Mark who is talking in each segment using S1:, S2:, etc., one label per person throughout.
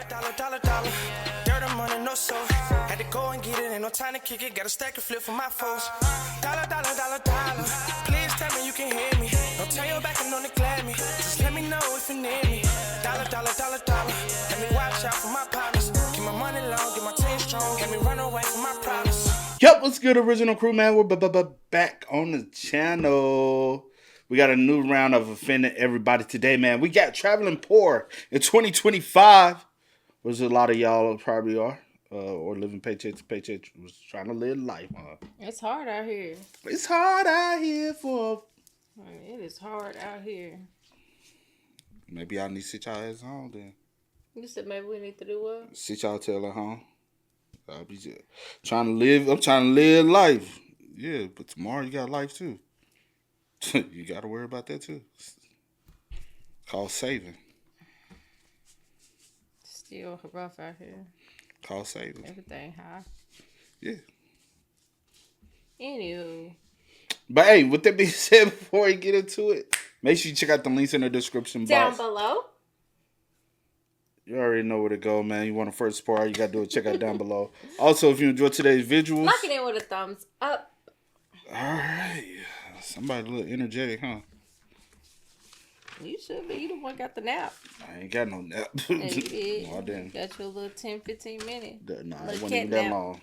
S1: Dollar. Dirt and money, no soul. Had to go and get it, ain't no time to kick it. Got a stack of flip for my foes. Dollar. Please tell me you can hear me. Don't turn your back and don't neglect me. Just let me know if you need me. Dollar. Let me watch out for my partners. Keep my money long, get my team strong. Let me run away from my problems.
S2: Yup, what's good, original crew, man? We're back on the channel. We got a new round of offending everybody today, man. We got traveling poor in 2025, which a lot of y'all probably are, or living paycheck to paycheck, was trying to live life.
S3: It's hard out here.
S2: It's hard out here for.
S3: It is hard out here.
S2: Maybe y'all need to sit y'all ass home then.
S3: You said maybe we need to do what?
S2: Sit y'all tail at home. I'll be just trying to live. I'm trying to live life. Yeah, but tomorrow you got life too. You got to worry about that too. Call saving.
S3: Still rough out here.
S2: Call saving.
S3: Everything high.
S2: Yeah.
S3: Anywho.
S2: But hey, with that being said, before we get into it, make sure you check out the links in the description box.
S3: Down below.
S2: You already know where to go, man. You want to first support, all you got to do is check out down below. Also, if you enjoyed today's visuals.
S3: Lock it in with a thumbs up.
S2: All right. Somebody a little energetic, huh?
S3: You should be. You the one got the nap.
S2: I ain't got no nap.
S3: Yeah, you did.
S2: No, I didn't.
S3: Got your little 10, 15 minutes.
S2: Nah, it wasn't even that long.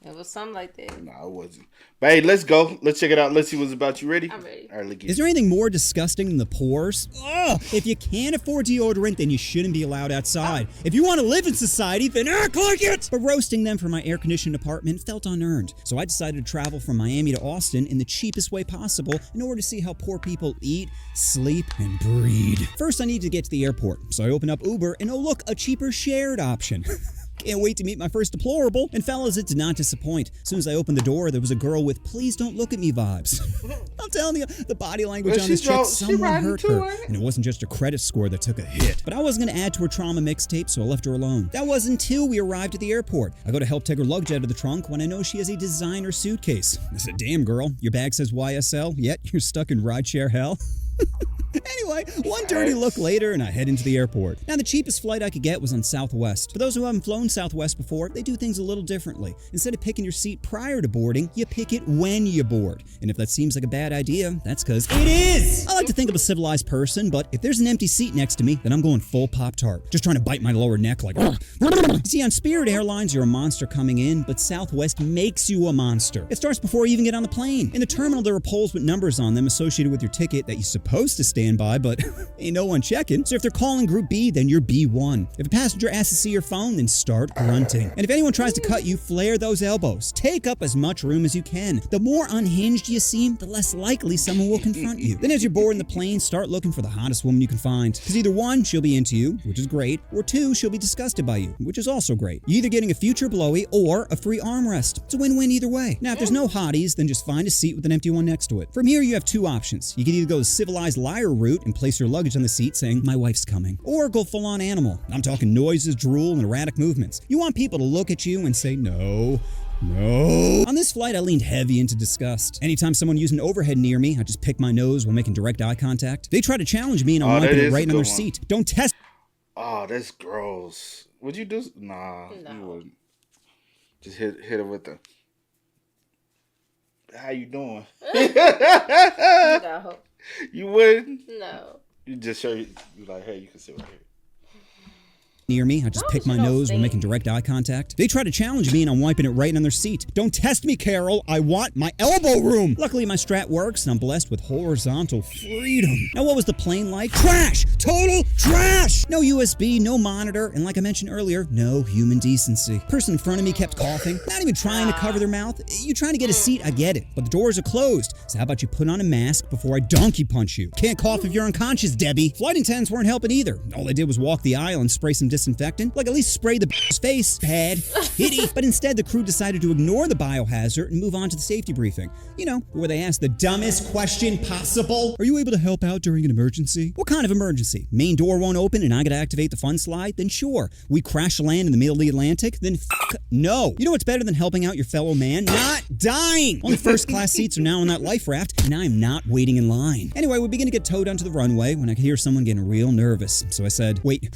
S3: It was something like that.
S2: No, it wasn't. But hey, let's go. Let's check it out. Let's see what's about. You ready?
S3: I'm ready.
S2: All right, let's get
S4: Is there anything more disgusting than the pores? Ugh! If you can't afford deodorant, then you shouldn't be allowed outside. If you want to live in society, then act like it! But roasting them for my air-conditioned apartment felt unearned. So I decided to travel from Miami to Austin in the cheapest way possible in order to see how poor people eat, sleep, and breed. First, I need to get to the airport. So I open up Uber, and oh look, a cheaper shared option. Can't wait to meet my first deplorable. And fellas, it did not disappoint. As soon as I opened the door, there was a girl with "please don't look at me" vibes. I'm telling you, the body language on this chick, someone hurt her. And it wasn't just her credit score that took a hit. But I wasn't going to add to her trauma mixtape, so I left her alone. That was until we arrived at the airport. I go to help take her luggage out of the trunk when I know she has a designer suitcase. I said, "Damn, girl, your bag says YSL, yet you're stuck in rideshare hell." Anyway, one dirty look later and I head into the airport. Now, the cheapest flight I could get was on Southwest. For those who haven't flown Southwest before, they do things a little differently. Instead of picking your seat prior to boarding, you pick it when you board. And if that seems like a bad idea, that's because it is! I like to think of a civilized person, but if there's an empty seat next to me, then I'm going full Pop-Tart. Just trying to bite my lower neck like... See, on Spirit Airlines, you're a monster coming in, but Southwest makes you a monster. It starts before you even get on the plane. In the terminal, there are poles with numbers on them associated with your ticket that you're supposed to stand by, but ain't no one checking. So if they're calling Group B, then you're B1. If a passenger asks to see your phone, then start grunting. And if anyone tries to cut you, flare those elbows. Take up as much room as you can. The more unhinged you seem, the less likely someone will confront you. Then as you're boarding the plane, start looking for the hottest woman you can find. Because either one, she'll be into you, which is great, or two, she'll be disgusted by you, which is also great. You're either getting a future blowy or a free armrest. It's a win-win either way. Now, if there's no hotties, then just find a seat with an empty one next to it. From here, you have two options. You can either go the civilized liar route and place your luggage on the seat saying, "My wife's coming," or go full-on animal. I'm talking noises, drool, and erratic movements. You want people to look at you and say, "No. No." On this flight, I leaned heavy into disgust. Anytime someone used an overhead near me, I just pick my nose while making direct eye contact. They try to challenge me and I'm wiping it right on their seat. Don't test.
S2: Oh, that's gross. Would you do? Nah,
S3: No.
S2: You wouldn't. Just hit it with the. How you doing?
S3: No.
S2: You wouldn't?
S3: No.
S2: You just show you like, hey, you can sit right here.
S4: Near me, I just pick my nose while making direct eye contact. They try to challenge me and I'm wiping it right on their seat. Don't test me, Carol. I want my elbow room. Luckily, my strat works and I'm blessed with horizontal freedom. Now, what was the plane like? Trash! Total trash! No USB, no monitor, and like I mentioned earlier, no human decency. Person in front of me kept coughing, not even trying to cover their mouth. You trying to get a seat, I get it, but the doors are closed. So how about you put on a mask before I donkey punch you? Can't cough if you're unconscious, Debbie. Flight attendants weren't helping either. All they did was walk the aisle and spray some disinfectant. Like, at least spray the face. Bad. Hitty. But instead, the crew decided to ignore the biohazard and move on to the safety briefing. You know, where they ask the dumbest question possible. Are you able to help out during an emergency? What kind of emergency? Main door won't open and I gotta activate the fun slide? Then sure. We crash land in the middle of the Atlantic? Then Fuck no. You know what's better than helping out your fellow man? Not dying. Only first class seats are now on that life raft, and I'm not waiting in line. Anyway, we begin to get towed onto the runway when I could hear someone getting real nervous. So I said, wait,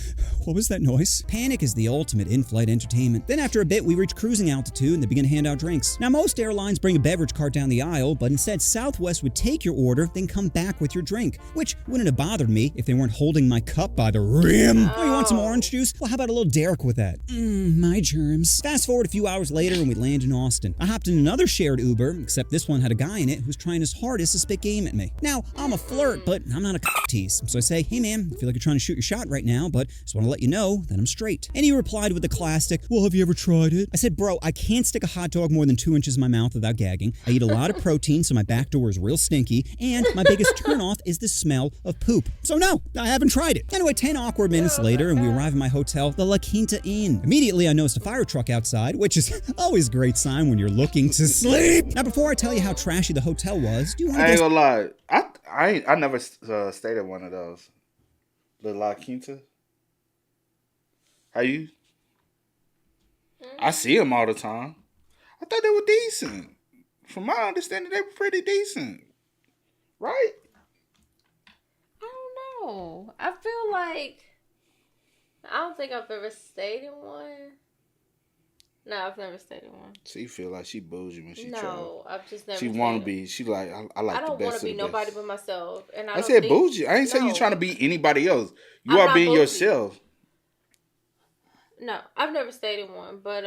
S4: what was that noise? Panic is the ultimate in-flight entertainment. Then after a bit, we reach cruising altitude and they begin to hand out drinks. Now, most airlines bring a beverage cart down the aisle, but instead Southwest would take your order, then come back with your drink, which wouldn't have bothered me if they weren't holding my cup by the rim. Oh, you want some orange juice? Well, how about a little Derek with that? My germs. Fast forward a few hours later and we land in Austin. I hopped in another shared Uber, except this one had a guy in it who was trying his hardest to spit game at me. Now, I'm a flirt, but I'm not a tease. So I say, hey man, I feel like you're trying to shoot your shot right now, but just want to let you know that I'm straight. And he replied with the classic, well, have you ever tried it? I said, bro, I can't stick a hot dog more than 2 inches in my mouth without gagging. I eat a lot of protein, so my back door is real stinky, and my biggest turnoff is the smell of poop. So no, I haven't tried it. Anyway, 10 awkward minutes later, and we arrive at my hotel, the La Quinta Inn. Immediately, I noticed a fire truck outside, which is always a great sign when you're looking to sleep. Now, before I tell you how trashy the hotel was, do you want to
S2: I ain't gonna lie. I never stayed at one of those. The La Quinta. How you? I see them all the time. I thought they were decent. From my understanding, they were pretty decent. Right?
S3: I don't know. I feel like I don't think I've ever stayed in one. No, I've never stayed in one.
S2: So you feel like she bougie when she
S3: No, I've just never.
S2: She want to be. She like I like
S3: I don't
S2: the best
S3: want to be
S2: of the
S3: nobody
S2: best.
S3: but myself. And
S2: I said bougie. I ain't saying you trying to be anybody else. You
S3: I'm
S2: are being
S3: not bougie.
S2: yourself.
S3: No, I've never stayed in one, but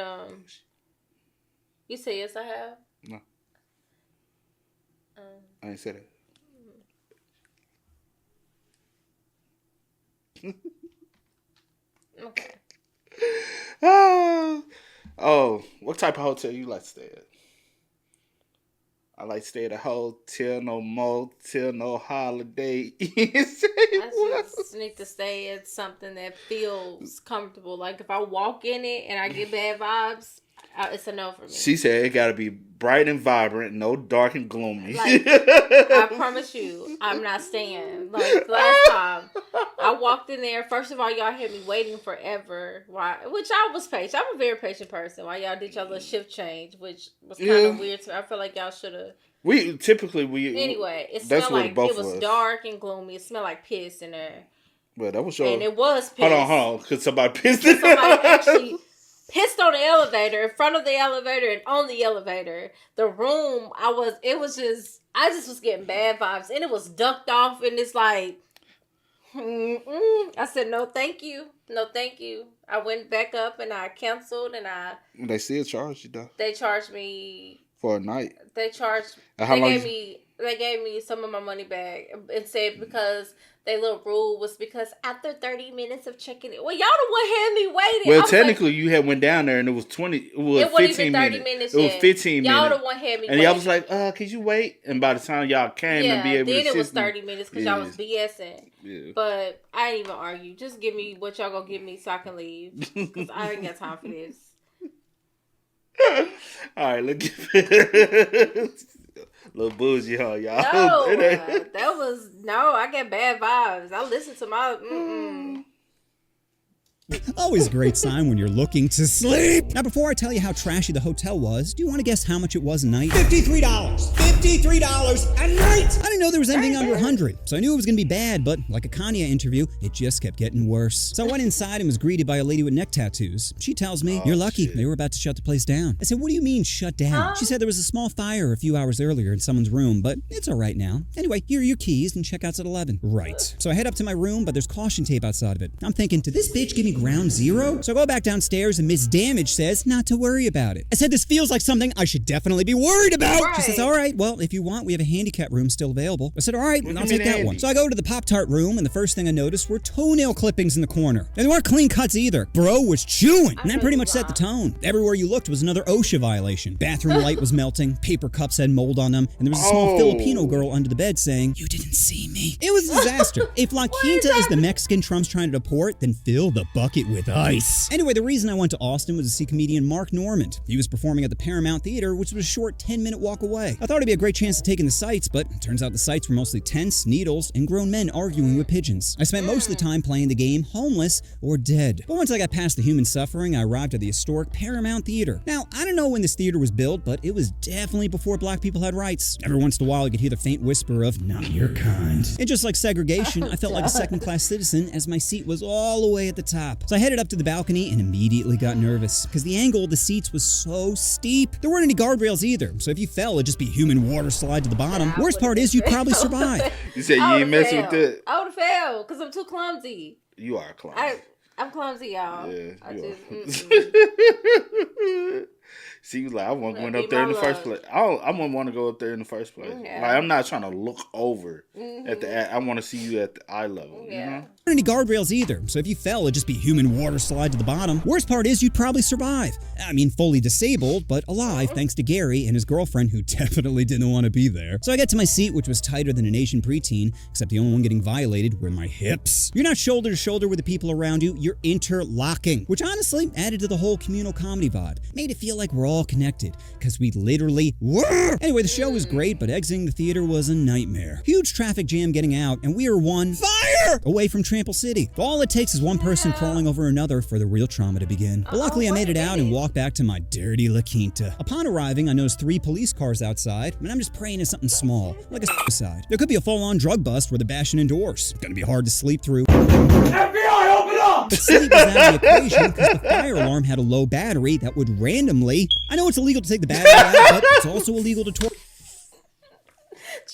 S3: you say yes, I have.
S2: No, I ain't said it.
S3: Okay.
S2: Oh, what type of hotel you like to stay at? I like to stay at a hotel, no motel, no holiday.
S3: I just need to stay at something that feels comfortable. Like if I walk in it and I get bad vibes, it's a no for me.
S2: She said it got to be bright and vibrant, no dark and gloomy.
S3: Like, I promise you, I'm not staying. Like last time, I walked in there. First of all, y'all had me waiting forever. Why? Which I was patient. I'm a very patient person. While y'all did y'all little shift change, which was kind of weird. I feel like y'all should have.
S2: Anyway,
S3: it smelled like it was dark and gloomy. It smelled like piss in there.
S2: Well, that was your.
S3: And it was piss.
S2: Hold on. Because somebody pissed.
S3: Somebody actually pissed on the elevator, in front of the elevator, and on the elevator. The room, I just was getting bad vibes, and it was ducked off, and it's like, I said, no, thank you. No, thank you. I went back up, and I canceled, and
S2: They still charged you, though.
S3: They charged me.
S2: For a night.
S3: They charged, they gave me some of my money back, and said because their little rule was because after 30 minutes of checking it. Well, y'all the one had me waiting.
S2: Well, technically, you had went down there and it was 20. It was 15 minutes. It was 15 minutes.
S3: Y'all the one had me
S2: and
S3: waiting.
S2: y'all was like, could you wait? And by the time y'all came and be able to
S3: then it was 30 minutes because y'all was BSing.
S2: Yeah.
S3: But I didn't even argue. Just give me what y'all gonna give me so I can leave. Because I ain't got time for this.
S2: All right, look at little bougie, huh, y'all?
S3: No, I get bad vibes. I listen to my.
S4: Always a great sign when you're looking to sleep. Now, before I tell you how trashy the hotel was, do you want to guess how much it was a night? $53. $53 a night! I didn't know there was anything under 100, so I knew it was going to be bad, but like a Kanye interview, it just kept getting worse. So I went inside and was greeted by a lady with neck tattoos. She tells me, you're lucky, they were about to shut the place down. I said, what do you mean shut down? She said there was a small fire a few hours earlier in someone's room, but it's all right now. Anyway, here are your keys and checkout's at 11. Right. So I head up to my room, but there's caution tape outside of it. I'm thinking, did this bitch give me ground zero? So I go back downstairs and Miss Damage says not to worry about it. I said, this feels like something I should definitely be worried about. Right. She says, all right, well, if you want, we have a handicap room still available. I said, all right, I'll take that one. So I go to the Pop-Tart room, and the first thing I noticed were toenail clippings in the corner. And they weren't clean cuts either. Bro was chewing. And that pretty much set the tone. Everywhere you looked was another OSHA violation. Bathroom light was melting, paper cups had mold on them, and there was a small Filipino girl under the bed saying, you didn't see me. It was a disaster. If La Quinta is the Mexican Trump's trying to deport, then fill the bucket bucket with ice. Anyway, the reason I went to Austin was to see comedian Mark Normand. He was performing at the Paramount Theater, which was a short 10-minute walk away. I thought it'd be a great chance to take in the sights, but it turns out the sights were mostly tents, needles, and grown men arguing with pigeons. I spent most of the time playing the game homeless or dead. But once I got past the human suffering, I arrived at the historic Paramount Theater. Now, I don't know when this theater was built, but it was definitely before black people had rights. Every once in a while, you could hear the faint whisper of, "Not your kind." And just like segregation, I felt like a second-class citizen as my seat was all the way at the top. So I headed up to the balcony and immediately got nervous because the angle of the seats was so steep. There weren't any guardrails either, so if you fell, it'd just be a human water slide to the bottom. Worst part is you'd probably survive.
S2: You said you ain't messing with it?
S3: I would've failed because I'm too clumsy.
S2: You are clumsy.
S3: I'm clumsy, y'all.
S2: Yeah,
S3: I
S2: you
S3: just,
S2: See, like, I wasn't going up there in the first place. I wouldn't want to go up there in the first place.
S3: Yeah.
S2: Like, I'm not trying to look over at the. I want to see you at the eye level.
S3: Yeah.
S2: You know?
S4: There weren't any guardrails either, so if you fell, it'd just be a human water slide to the bottom. Worst part is you'd probably survive. I mean, fully disabled, but alive thanks to Gary and his girlfriend who definitely didn't want to be there. So I got to my seat, which was tighter than an Asian preteen, except the only one getting violated were my hips. You're not shoulder to shoulder with the people around you, you're interlocking, which honestly added to the whole communal comedy vibe. Made it feel like we're all connected, because we literally were. Anyway, the show was great, but exiting the theater was a nightmare. Huge traffic jam getting out, and we are one fire away from Trample City. All it takes is one person crawling over another for the real trauma to begin. But luckily, I made it out and walked back to my dirty La Quinta. Upon arriving, I noticed 3 police cars outside, and I'm just praying it's something small, like a suicide. There could be a full-on drug bust where they're bashing indoors. It's gonna be hard to sleep through.
S1: FBI, open up!
S4: But sleep was out of the equation because the fire alarm had a low battery that would randomly... I know it's illegal to take the battery out, but it's also illegal to torch.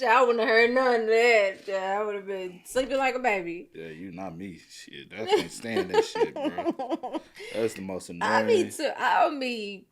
S3: I wouldn't have heard none of that. I would have been sleeping like a baby.
S2: Yeah, you not me. Shit, I can't stand that shit, bro. That's the most annoying.
S3: I mean, too. I'll be...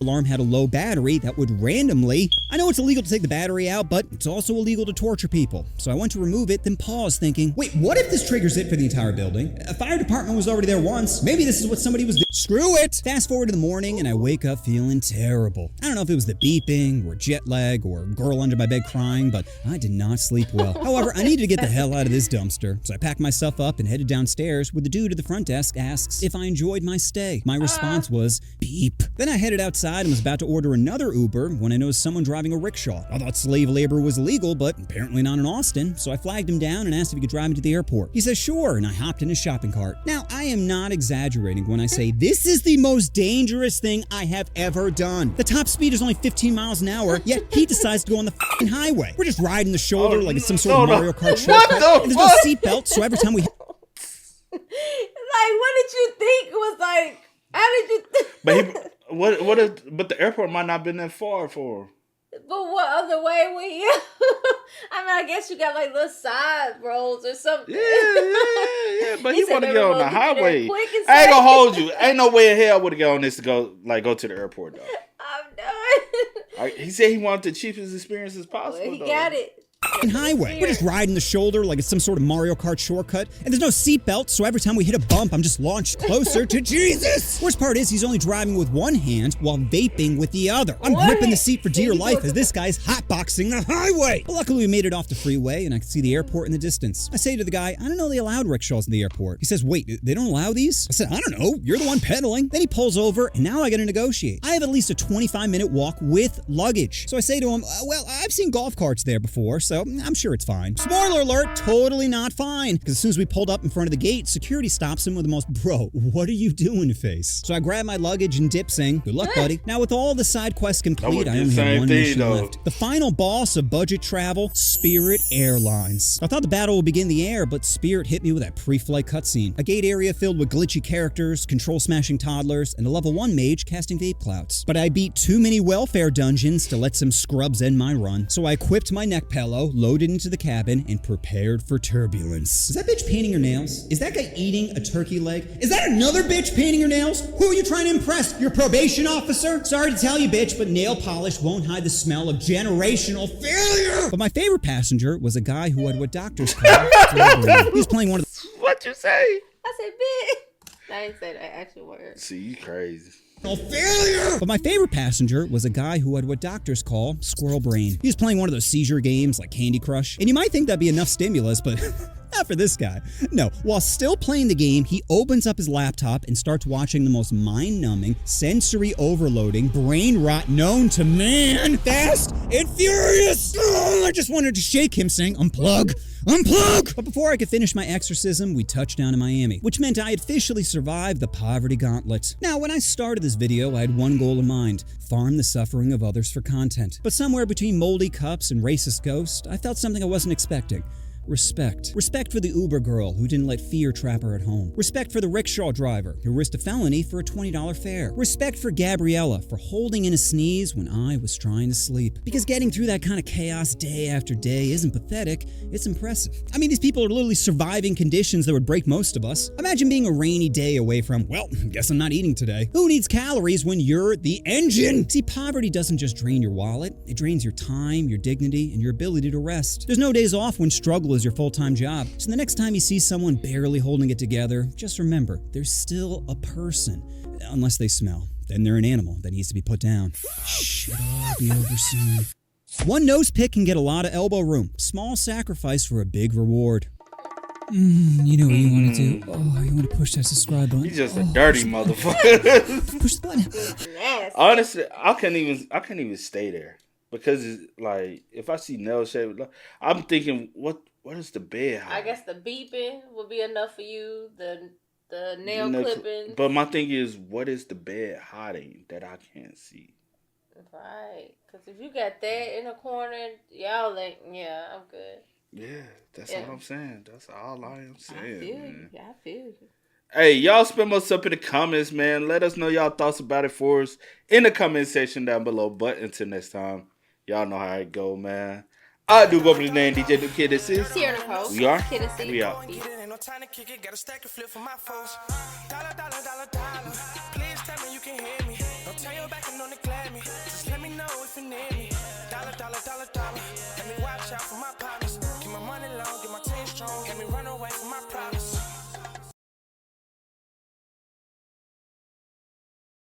S4: Alarm had a low battery that would randomly... I know it's illegal to take the battery out, but it's also illegal to torture people. So I went to remove it, then paused thinking, wait, what if this triggers it for the entire building? A fire department was already there once. Maybe this is what somebody was doing. Screw it! Fast forward to the morning and I wake up feeling terrible. I don't know if it was the beeping or jet lag or a girl under my bed crying, but I did not sleep well. However, I needed to get the hell out of this dumpster. So I packed myself up and headed downstairs where the dude at the front desk asks if I enjoyed my stay. My response was, beep. Then I headed outside and was about to order another Uber when I noticed someone driving a rickshaw. I thought slave labor was illegal, but apparently not in Austin, so I flagged him down and asked if he could drive me to the airport. He says sure, and I hopped in his shopping cart. Now, I am not exaggerating when I say this is the most dangerous thing I have ever done. The top speed is only 15 miles an hour, yet he decides to go on the f***ing highway. We're just riding the shoulder like it's some sort of Mario Kart shortcut, and there's no seatbelt, so every time we...
S3: Like, what did you think was like... How did you think...
S2: But the airport might not have been that far for him.
S3: But what other way would you? I mean, I guess you got like little side roads or something.
S2: Yeah. But he want to get on the highway.
S3: I
S2: ain't gonna hold you. Ain't no way in hell would have got on this to go to the airport though.
S3: I'm done.
S2: He said he wanted the cheapest experience as possible.
S3: Well, he got it.
S4: Highway. We're just riding the shoulder like it's some sort of Mario Kart shortcut, and there's no seatbelt, so every time we hit a bump, I'm just launched closer to Jesus. Worst part is he's only driving with one hand while vaping with the other. I'm gripping the seat for dear life as this guy's hotboxing the highway. But luckily we made it off the freeway, and I could see the airport in the distance. I say to the guy, I don't know they allowed rickshaws in the airport. He says, wait, they don't allow these? I said, I don't know. You're the one pedaling. Then he pulls over, and now I gotta negotiate. I have at least a 25-minute walk with luggage. So I say to him, well, I've seen golf carts there before, so I'm sure it's fine. Spoiler alert, totally not fine. Because as soon as we pulled up in front of the gate, security stops him with the most, bro, what are you doing face? So I grab my luggage and dip, saying, good luck, buddy. Now with all the side quests complete, I only have one mission left. The final boss of budget travel, Spirit Airlines. I thought the battle would begin in the air, but Spirit hit me with that pre-flight cutscene. A gate area filled with glitchy characters, control-smashing toddlers, and a level 1 mage casting vape clouds. But I beat too many welfare dungeons to let some scrubs end my run, so I equipped my neck pillow, loaded into the cabin, and prepared for turbulence. Is that bitch painting her nails? Is that guy eating a turkey leg? Is that another bitch painting her nails? Who are you trying to impress? Your probation officer? Sorry to tell you, bitch, but nail polish won't hide the smell of generational failure! But my favorite passenger was a guy who had what doctors call he was playing one of the...
S2: What you say?
S3: I said, bitch. I didn't say that actual word.
S2: See, you crazy.
S4: Failure! But my favorite passenger was a guy who had what doctors call squirrel brain. He was playing one of those seizure games like Candy Crush. And you might think that'd be enough stimulus, but Not for this guy. No, while still playing the game, he opens up his laptop and starts watching the most mind-numbing, sensory overloading, brain rot known to man. Fast and Furious! Oh, I just wanted to shake him saying, unplug! Unplug! But before I could finish my exorcism, we touched down in Miami, which meant I had officially survived the poverty gauntlet. Now, when I started this video, I had one goal in mind: farm the suffering of others for content. But somewhere between moldy cups and racist ghost, I felt something I wasn't expecting. Respect. Respect for the Uber girl who didn't let fear trap her at home. Respect for the rickshaw driver who risked a felony for a $20 fare. Respect for Gabriella for holding in a sneeze when I was trying to sleep. Because getting through that kind of chaos day after day isn't pathetic, it's impressive. I mean, these people are literally surviving conditions that would break most of us. Imagine being a rainy day away from, well, guess I'm not eating today. Who needs calories when you're the engine? See, poverty doesn't just drain your wallet, it drains your time, your dignity, and your ability to rest. There's no days off when struggle is your full-time job. So the next time you see someone barely holding it together, just remember, there's still a person. Unless they smell. Then they're an animal that needs to be put down. Shh, it'll all be over soon. One nose pick can get a lot of elbow room. Small sacrifice for a big reward. You know what you want to do? Oh, you want to push that subscribe button?
S2: He's just a dirty motherfucker.
S4: Push the button.
S3: Nasty.
S2: Honestly, I can't even stay there. Because it's like, if I see nail shape, I'm thinking, what is the bed height?
S3: I guess the beeping would be enough for you. The nail clipping.
S2: But my thing is, what is the bed hiding that I can't see?
S3: Right. Because if you got that in a corner, y'all like, yeah, I'm good.
S2: Yeah, that's all I'm saying. That's all I am saying.
S3: I feel
S2: man.
S3: you. I feel you.
S2: Hey, y'all spam us up in the comments, man. Let us know y'all thoughts about it for us in the comment section down below. But until next time, y'all know how it go, man. I do go for the name DJ the Kid. This is
S3: Here in the post.
S2: We are.
S3: Kid and C.
S2: We out.
S1: Ain't no time to kick it, got a stack of flip for my foes. Dollar, dollar, dollar, dollar. Please tell me you can hear me. Don't turn your back and don't neglect me. Just let me know if you need me. Dollar, dollar, dollar, dollar.